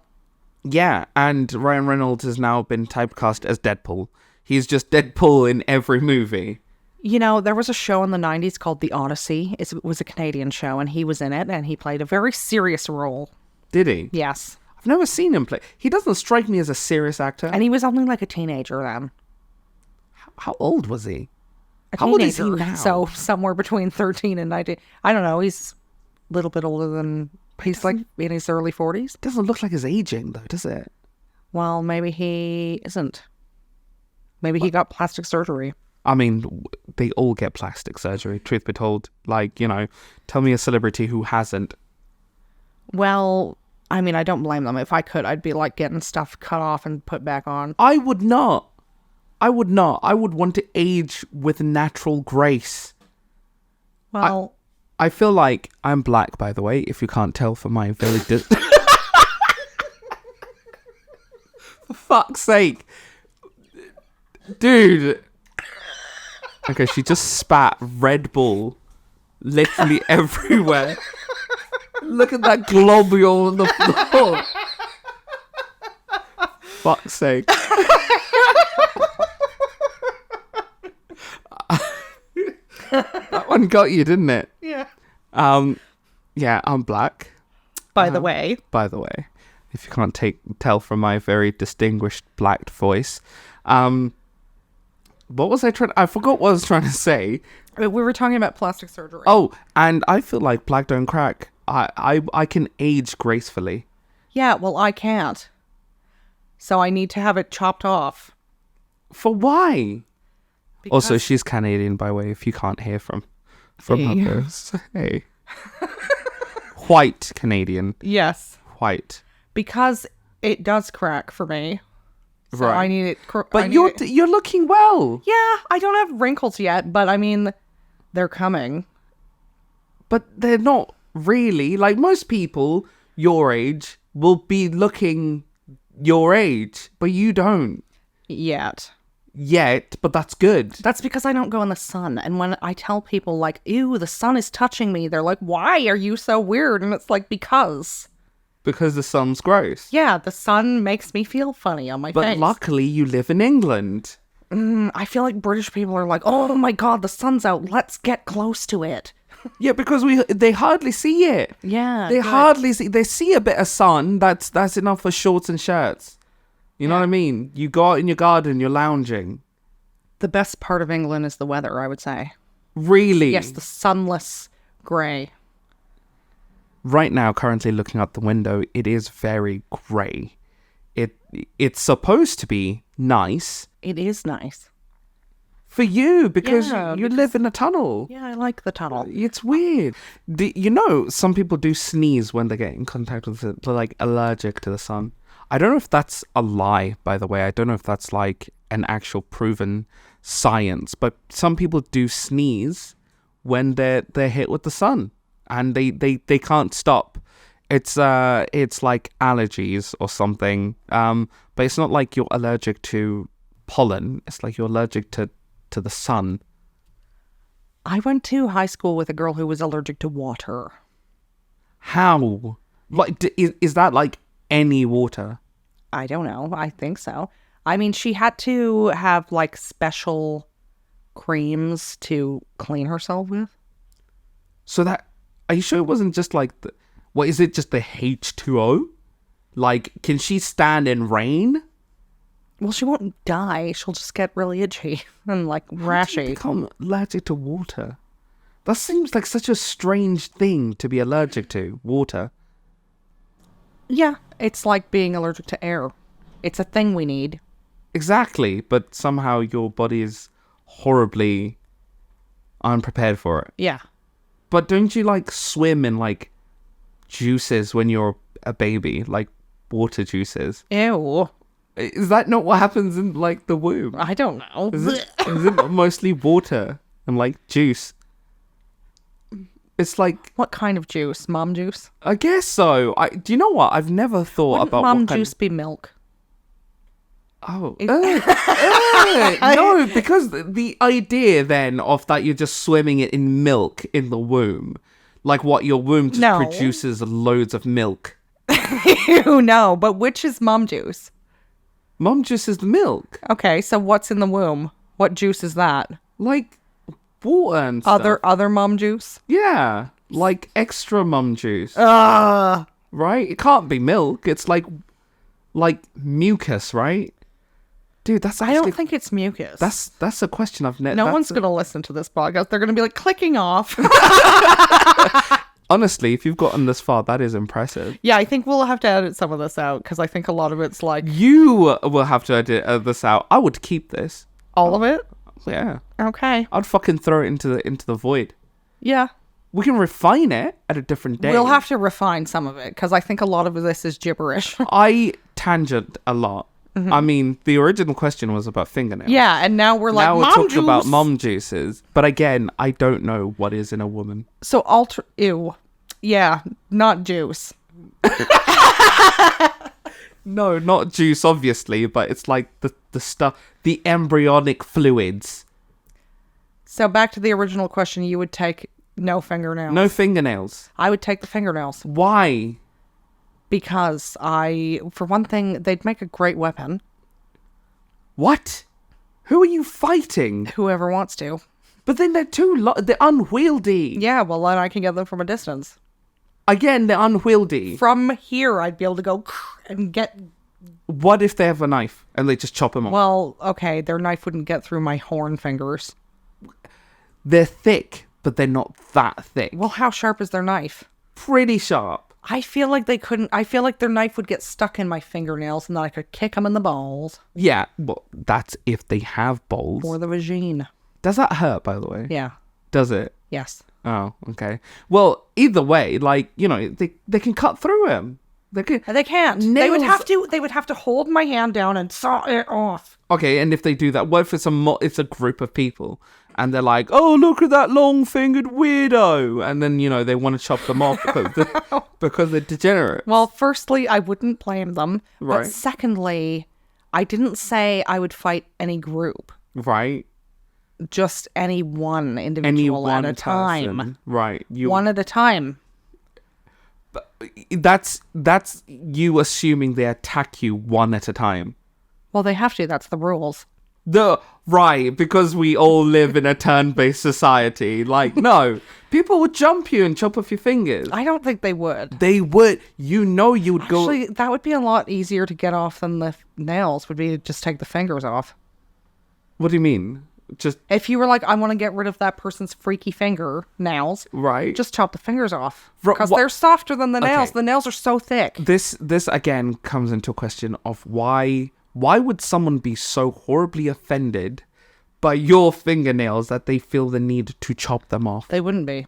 Yeah, and Ryan Reynolds has now been typecast as Deadpool. He's just Deadpool in every movie. You know, there was a show in the 90s called The Odyssey. It was a Canadian show, and he was in it, and he played a very serious role. Did he? Yes. I've never seen him play. He doesn't strike me as a serious actor. And he was only like a teenager then. How old was he? How old is he now? So somewhere between 13 and 19. I don't know. He's a little bit older than... He's like in his early 40s. Doesn't look like he's aging, though, does it? Well, maybe he isn't. Maybe he got plastic surgery. I mean, they all get plastic surgery, truth be told. Like, you know, tell me a celebrity who hasn't. Well, I mean, I don't blame them. If I could, I'd be like getting stuff cut off and put back on. I would not. I would want to age with natural grace. Well... I feel like I'm black, by the way, if you can't tell from my very... For fuck's sake. Dude. Okay, she just spat Red Bull literally everywhere. Look at that globule on the floor. Fuck's sake. That one got you, didn't it? Yeah. Yeah, I'm black. By the way. By the way, if you can't tell from my very distinguished black voice. What was I trying... I forgot what I was trying to say. We were talking about plastic surgery. Oh, and I feel like black don't crack. I can age gracefully. Yeah, well, I can't. So I need to have it chopped off. For why? Because... Also, she's Canadian, by the way, if you can't hear from Hey. her voice. Hey. White Canadian. Yes. White. Because it does crack for me. So Right. I need it... But you're looking well. Yeah, I don't have wrinkles yet, but I mean, they're coming. But they're not really. Like, most people your age will be looking your age, but you don't. Yet, but that's good. That's because I don't go in the sun. And when I tell people, like, ew, the sun is touching me, they're like, why are you so weird? And it's like, because the sun's gross. Yeah, the sun makes me feel funny on my But face. luckily, you live in England. I feel like British people are like, oh my god, the sun's out. Let's get close to it. Yeah, because they hardly see it. Yeah. They good. hardly see. They see a bit of sun. That's enough for shorts and shirts. You know what I mean? You go out in your garden, you're lounging. The best part of England is the weather, I would say. Really? Yes, the sunless grey. Right now, currently looking out the window, it is very grey. It's supposed to be nice. It is nice. For you, because Yeah, you live in a tunnel. Yeah, I like the tunnel. It's weird. You know, some people do sneeze when they get in contact with it. They're like allergic to the sun. I don't know if that's a lie, by the way. I don't know if that's like an actual proven science. But some people do sneeze when they're hit with the sun. And they can't stop. It's like allergies or something. But it's not like you're allergic to pollen. It's like you're allergic to the sun. I went to high school with a girl who was allergic to water. How? Like, is that like any water? I don't know. I think so. I mean, she had to have like special creams to clean herself with. So are you sure it wasn't just like what is it? Just the H2O? Like, can she stand in rain? Well, she won't die. She'll just get really itchy and like How do you rashy. become allergic to water? That seems like such a strange thing to be allergic to. Water. Yeah, it's like being allergic to air. It's a thing we need. Exactly, but somehow your body is horribly unprepared for it. Yeah. But don't you like swim in like juices when you're a baby, like water juices? Ew. Is that not what happens in like the womb? I don't know. Is it mostly water and like juice? It's like, What kind of juice? Mom juice? I guess so. Do you know what? I've never thought Wouldn't about mom what kind juice be milk? Oh, no, because the idea then of that you're just swimming it in milk in the womb, like what your womb just No. produces loads of milk. Ew, no. But which is mom juice? Mum juice is milk, Okay, so what's in the womb? What juice is that? like water and stuff. Other mom juice? Yeah, like extra mum juice, Ugh. right? It can't be milk. It's like mucus, right? Dude, that's I actually don't think it's mucus. that's a question I've never. No one's going to listen to this podcast. They're going to be like clicking off. Honestly, if you've gotten this far, that is impressive. Yeah, I think we'll have to edit some of this out because I think a lot of it's like You will have to edit this out. I would keep this. all of it. Yeah, Okay. I'd fucking throw it into the void. Yeah. We can refine it at a different day. We'll have to refine some of it because I think a lot of this is gibberish. I tangent a lot. I mean, the original question was about fingernails. Yeah, and now we're like, Now we're mom talking juice. about mom juices. But again, I don't know what is in a woman. So ew. Yeah, not juice. No, not juice, obviously, but it's like the stuff, the embryonic fluids. So back to the original question, you would take no fingernails. No fingernails. I would take the fingernails Why? because for one thing, they'd make a great weapon. What? Who are you fighting? Whoever wants to. But then they're they're unwieldy. Yeah, well then I can get them from a distance. Again, they're unwieldy. From here, I'd be able to go and get. What if they have a knife and they just chop them off? Well, okay, their knife wouldn't get through my horn fingers. They're thick, but they're not that thick. Well, how sharp is their knife? Pretty sharp. I feel like they couldn't. I feel like their knife would get stuck in my fingernails and then I could kick them in the balls. Yeah, well, that's if they have balls. Or the vagine. Does that hurt, by the way? Yeah. Does it? Yes. Oh, okay. Well, either way, like, you know, they can cut through him. They can. They can't. Nails. They would have to hold my hand down and saw it off. Okay, and if they do that, what if it's a group of people and they're like, oh, look at that long-fingered weirdo, and then, you know, they want to chop them off because they're degenerate. Well, firstly, I wouldn't blame them. Right. But secondly, I didn't say I would fight any group. Right? Just any one individual Any one at a time. person. Right. One at a time. That's you assuming they attack you one at a time. Well, they have to. That's the rules. Right, because we all live in a turn-based society. Like, no, people would jump you and chop off your fingers. I don't think they would. They would. You know, you would go. Actually, that would be a lot easier to get off than the nails. Would be to just take the fingers off. What do you mean? Just If you were like, I want to get rid of that person's freaky finger nails, right. just chop the fingers off Ro- because wha- they're softer than the nails. Okay. The nails are so thick. This again comes into a question of why would someone be so horribly offended by your fingernails that they feel the need to chop them off? They wouldn't be.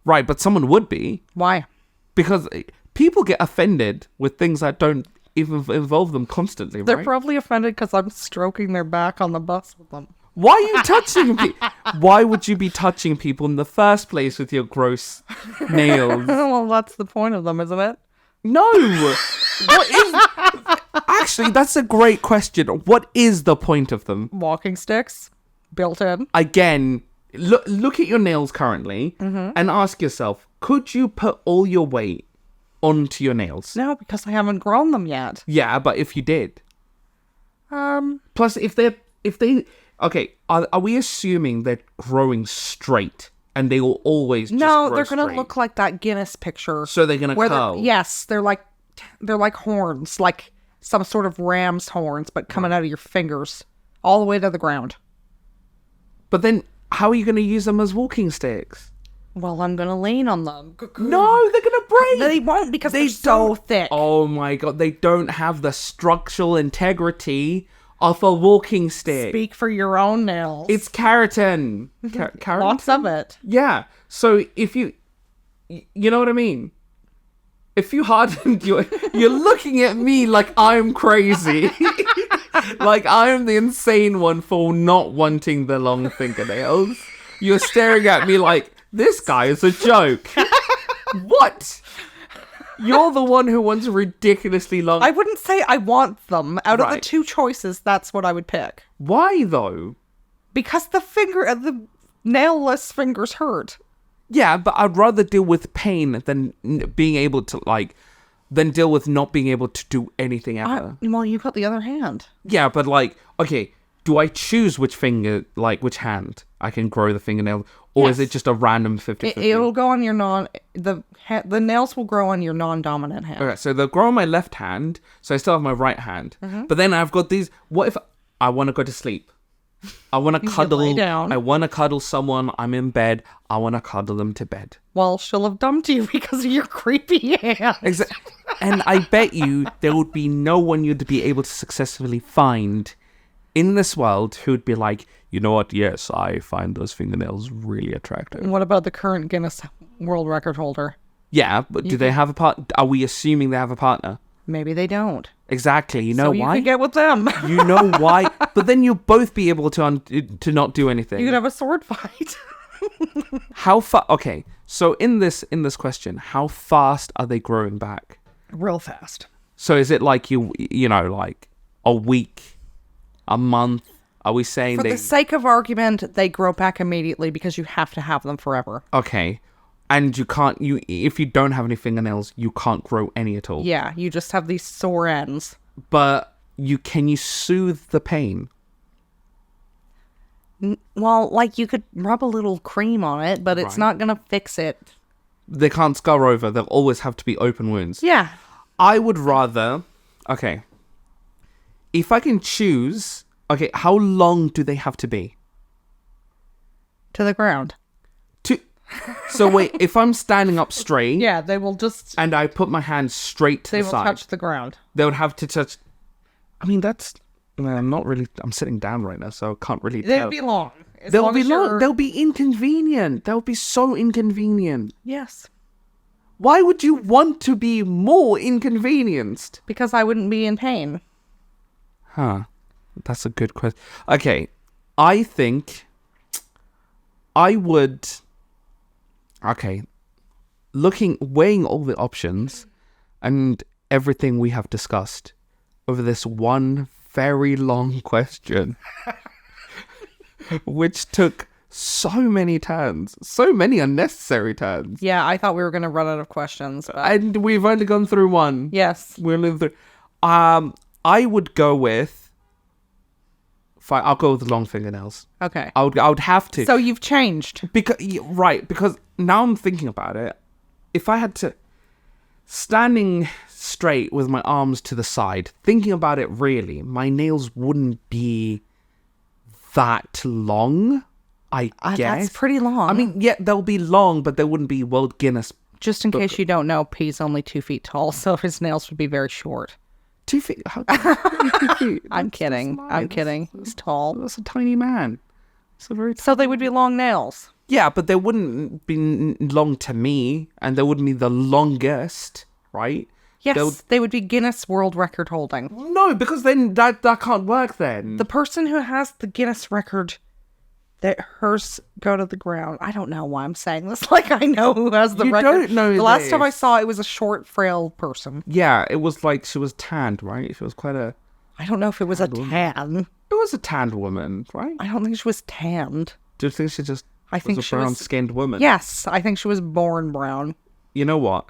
Right, but someone would be, Why? because people get offended with things that don't even involve them constantly, They're right? probably offended because I'm stroking their back on the bus with them. Why are you touching people? Why would you be touching people in the first place with your gross nails? Well, that's the point of them, isn't it? No. What is... Actually, that's a great question. What is the point of them? Walking sticks, built in. Again, look at your nails currently and ask yourself, could you put all your weight onto your nails? No, because I haven't grown them yet. Yeah, but if you did. Plus, if they okay, are we assuming they're growing straight and they will always just No, grow they're gonna straight? look like that Guinness picture. So they're gonna curl. Yes, they're like horns, like some sort of ram's horns, but coming out of your fingers all the way to the ground. But then, how are you gonna use them as walking sticks? Well, I'm gonna lean on them. No, they're gonna break. They won't because they're so thick. Oh my god, they don't have the structural integrity of a walking stick. Speak for your own nails. It's keratin. Keratin? Lots of it. Yeah. So if you know what I mean? If you hardened you're looking at me like I'm crazy. Like I'm the insane one for not wanting the long fingernails. You're staring at me like, this guy is a joke. What? You're the one who wants ridiculously long... I wouldn't say I want them. Out of the Right. two choices, that's what I would pick. Why, though? Because the nail-less fingers hurt. Yeah, but I'd rather deal with pain than being able to, like... Than deal with not being able to do anything ever. Well, you've got the other hand. Yeah, but, like... Okay, do I choose which finger... Like, which hand I can grow the fingernail? Or is Yes. it just a random 50-50? It'll go on your the nails will grow on your non-dominant hand. Okay, so they'll grow on my left hand, so I still have my right hand. Mm-hmm. But then I've got these... What if I want to go to sleep? I want to cuddle... lay down. I want to cuddle someone. I'm in bed. I want to cuddle them to bed. Well, she'll have dumped you because of your creepy hand. Exactly. And I bet you there would be no one you'd be able to successfully find in this world who would be like, you know what? Yes, I find those fingernails really attractive. What about the current Guinness World Record holder? Yeah, but do they have a partner? Are we assuming they have a partner? Maybe they don't. Exactly. You know So why? you could get with them. You know why? But then you'll both be able to not do anything. You could have a sword fight. How far? Okay, so in this question, how fast are they growing back? Real fast. So is it like you know, like a week, a month? Are we saying For they? the sake of argument, they grow back immediately because you have to have them forever. Okay, and you can't. If you don't have any fingernails, you can't grow any at all. Yeah, you just have these sore ends. But can you soothe the pain? Well, like you could rub a little cream on it, but it's Right. not gonna fix it. They can't scar over. They'll always have to be open wounds. Yeah. I would rather. Okay. If I can choose. Okay, how long do they have to be? To the ground. So wait, if I'm standing up straight. Yeah, they will just. And I put my hand straight to They the will side. touch the ground. They would have to touch. I mean, that's. I'm not really. I'm sitting down right now, so I can't really They'd tell. be long. As They'll long be as long. you're- They'll be inconvenient. They'll be so inconvenient. Yes. Why would you want to be more inconvenienced? Because I wouldn't be in pain. Huh. That's a good question. Okay. I think I would. Okay. Weighing all the options and everything we have discussed over this one very long question, which took so many turns, so many unnecessary turns. Yeah, I thought we were going to run out of questions. But... And we've only gone through one. yes. We're only through. I would go with. Fine, I'll go with the long fingernails. Okay. I would have to. So you've changed. Because now I'm thinking about it. If I had to standing straight with my arms to the side, thinking about it really, my nails wouldn't be that long, I guess. That's pretty long. I mean, yeah, they'll be long, but they wouldn't be World Guinness. just in case you don't know, P's only 2 feet tall, so his nails would be very short. 2 feet? How 2 feet? I'm kidding. I'm kidding. He's tall. That's a tiny man. It's a very So they would be long nails. Yeah, but they wouldn't be long to me, and they wouldn't be the longest, right? Yes, they would be Guinness World Record holding. No, because then that can't work then. The person who has the Guinness record, that hers go to the ground. I don't know why I'm saying this like I know who has the You record. don't know The last time I this. saw it was a short, frail person. Yeah, it was like she was tanned, right? She was quite a... I don't know if it was a tan. It was a tanned woman, right? I don't think she was tanned. Do you think she just I think was a she was- brown-skinned woman? Yes, I think she was born brown. You know what?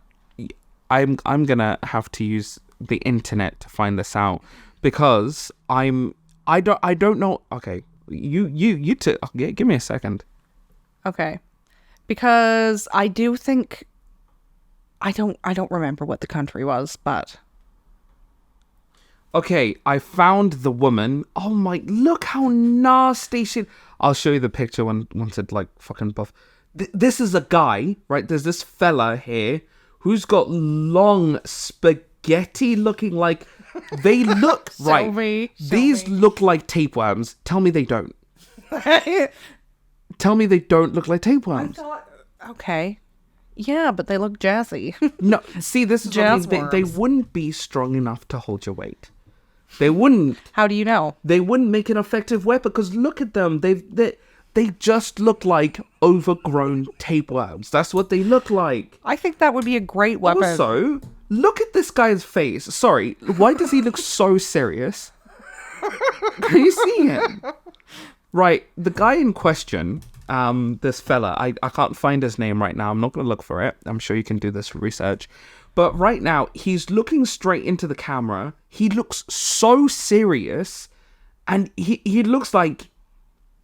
I'm gonna have to use the internet to find this out, because I don't know. Okay, you two. Okay, give me a second. Okay. Because I do think I don't remember what the country was, but Okay, I found the woman. Oh my, look how nasty she. I'll show you the picture once it like fucking buff. This is a guy, right? There's this fella here who's got long spaghetti looking like they look right. These look like tapeworms. Tell me they don't. Tell me they don't look like tapeworms. Okay. Yeah, but they look jazzy. No, see, this is Jazz what I mean. They wouldn't be strong enough to hold your weight. They wouldn't. How do you know? They wouldn't make an effective weapon because look at them. They just look like overgrown tapeworms. That's what they look like. I think that would be a great weapon. Also, look at this guy's face. Sorry, why does he look so serious? Can you see him? Right, the guy in question, this fella, I can't find his name right now. I'm not going to look for it. I'm sure you can do this research. But right now, he's looking straight into the camera. He looks so serious. And he looks like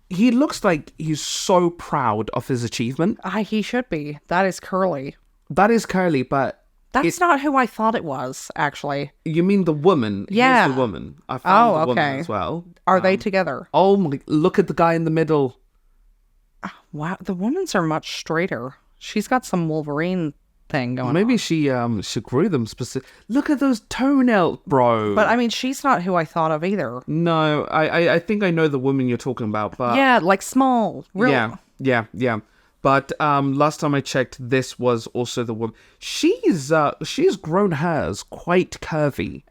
he's so proud of his achievement. He should be. That is Curly. That is Curly, but... That's not who I thought it was, actually. You mean the woman? Yeah. Here's the woman. I found the woman okay. as well. Are they together? Oh my... Look at the guy in the middle. Wow, the women's are much straighter. She's got some Wolverine thing going on. Maybe she grew them specific. Look at those toenails, bro. But I mean, she's not who I thought of either. No, I think I know the woman you're talking about, but... Yeah, like small. Real... Yeah. But last time I checked, this was also the woman. She's grown hers quite curvy.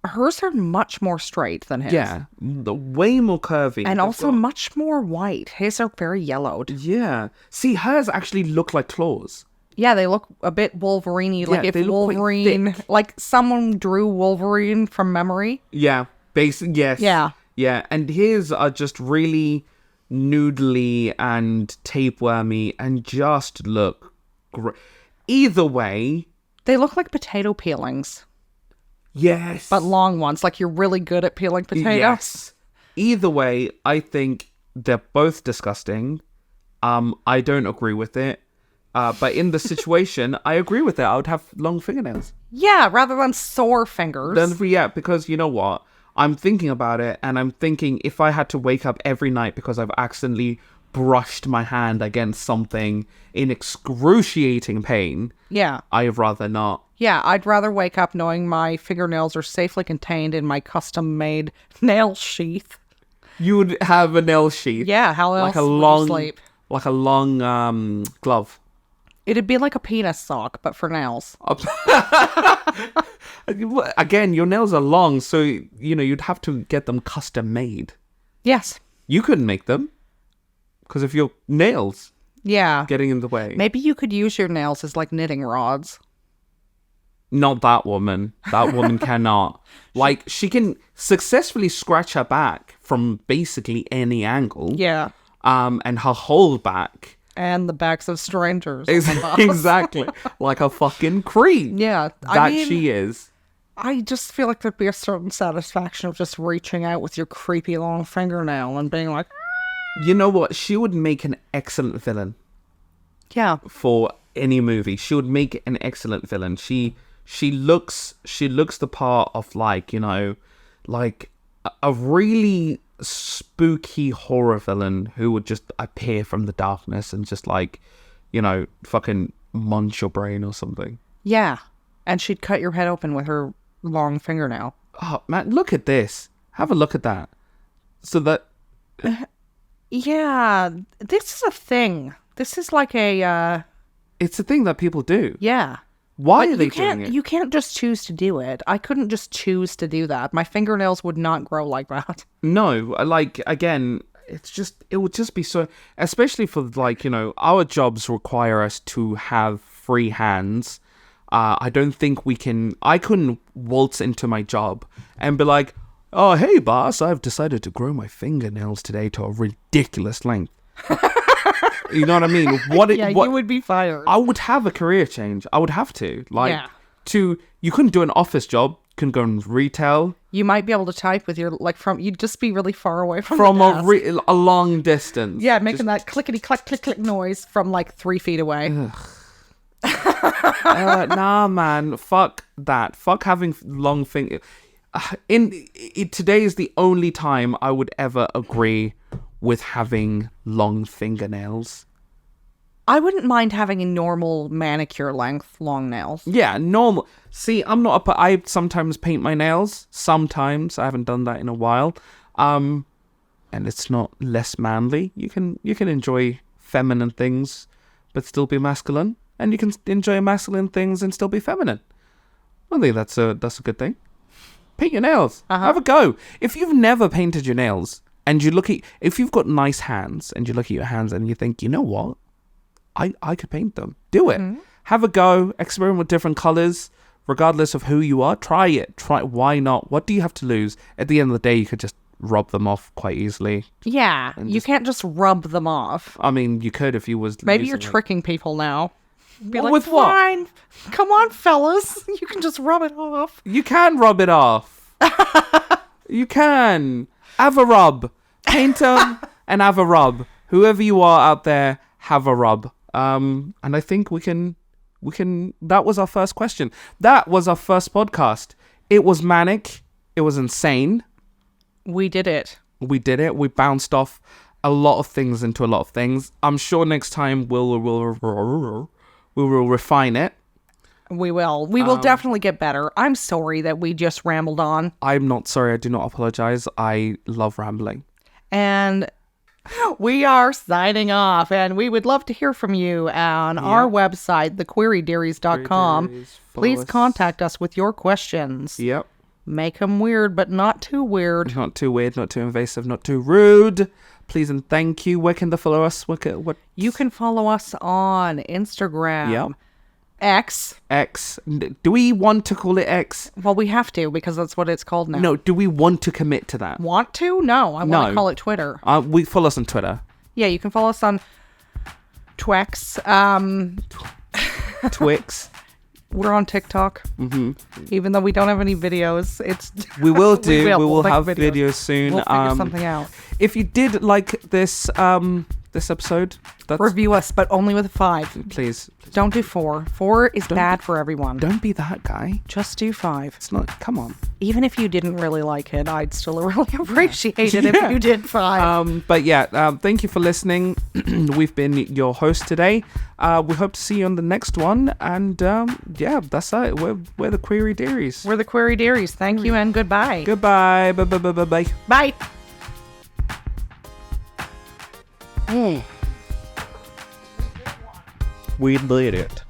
Hers are much more straight than his. Yeah, way more curvy. And also much more white. His are very yellowed. Yeah. See, hers actually look like claws. Yeah, they look a bit Wolverine-y. Like if they look quite Wolverine... thick. Like someone drew Wolverine from memory. Yeah, yes. Yeah, and his are just really noodly and tapewormy and just look great. Either way... They look like potato peelings. Yes. But long ones, like you're really good at peeling potatoes. Yes. Either way, I think they're both disgusting. I don't agree with it. But in the situation, I agree with it. I would have long fingernails. Yeah, rather than sore fingers. Yeah, because you know what? I'm thinking about it, and I'm thinking if I had to wake up every night because I've accidentally brushed my hand against something in excruciating pain, yeah, I'd rather not. Yeah, I'd rather wake up knowing my fingernails are safely contained in my custom-made nail sheath. You would have a nail sheath. Yeah, how else would you sleep? Like a long glove. It'd be like a penis sock, but for nails. Again, your nails are long, so you'd have to get them custom made. Yes. You couldn't make them because of your nails. Yeah. Getting in the way. Maybe you could use your nails as like knitting rods. Not that woman. That woman cannot. Like, she can successfully scratch her back from basically any angle. Yeah. And her whole back. And the backs of strangers. Exactly. Like a fucking creep. Yeah. That she is. I just feel like there'd be a certain satisfaction of just reaching out with your creepy long fingernail and being like... You know what? She would make an excellent villain. Yeah. For any movie. She would make an excellent villain. She looks the part of like a really spooky horror villain who would just appear from the darkness and just like, fucking munch your brain or something. Yeah. And she'd cut your head open with her long fingernail. Oh, man, look at this. Have a look at that. So that... Yeah, this is a thing. This is like a... It's a thing that people do. Yeah. Why are they doing it? You can't just choose to do it. I couldn't just choose to do that. My fingernails would not grow like that. No, like, again, it would just be so... Especially for, like, our jobs require us to have free hands. I don't think I couldn't waltz into my job and be like, oh, hey, boss, I've decided to grow my fingernails today to a ridiculous length. You know what I mean? You would be fired. I would have a career change. I would have to. You couldn't do an office job. can go in retail You might be able to type with your, like, you'd just be really far away from from the desk. a long distance. Yeah, making that clickety click click click noise from like 3 feet away. Nah, man. Fuck that. Fuck having long finger. Today is the only time I would ever agree with having long fingernails. I wouldn't mind having a normal manicure length long nails. Yeah, normal. See, I sometimes paint my nails. Sometimes I haven't done that in a while. And it's not less manly. You can enjoy feminine things, but still be masculine, and you can enjoy masculine things and still be feminine. I think that's a good thing. Paint your nails. Have a go. If you've never painted your nails and if you've got nice hands and you look at your hands and you think, you know what? I could paint them. Do it. Have a go. Experiment with different colors, regardless of who you are. Try it. Why not? What do you have to lose? At the end of the day, you could just rub them off quite easily. Yeah, you can't just rub them off. I mean, you could if you was. Maybe you're tricking people now. Be Well, like, with what? fine. Come on, fellas. You can just rub it off. You can rub it off. You can. Have a rub. Paint them and have a rub. Whoever you are out there, have a rub. And I think we can, that was our first question. That was our first podcast. It was manic. It was insane. We did it. We did it. We bounced off a lot of things into a lot of things. I'm sure next time we'll refine it. We will. We will definitely get better. I'm sorry that we just rambled on. I'm not sorry. I do not apologize. I love rambling. And we are signing off, and we would love to hear from you on our website, thequerydearies.com. Please contact us with your questions. Yep. Make them weird, but not too weird. Not too weird, not too invasive, not too rude. Please and thank you. Where can they follow us? What? You can follow us on Instagram. Yep. X. Do we want to call it X? Well, we have to, because that's what it's called now. No, do we want to commit to that? Want to? No, I want to call it Twitter. We follow us on Twitter. Yeah, you can follow us on Twex. Twix. We're on TikTok. Even though we don't have any videos, We will do. we will make have videos soon. We'll figure something out. If you did like this episode, Review us, but only with a 5. please Don't do 4. 4 is bad for everyone. don't be that guy. Just do 5. It's not. Come on. Even if you didn't really like it, I'd still really appreciate it if you did 5. But yeah, thank you for listening. We've been your host today. We hope to see you on the next one. And yeah, that's it. We're the Query Dearies. We're the Query Dearies. Thank you and goodbye. Goodbye. Bye. Bye. We did it.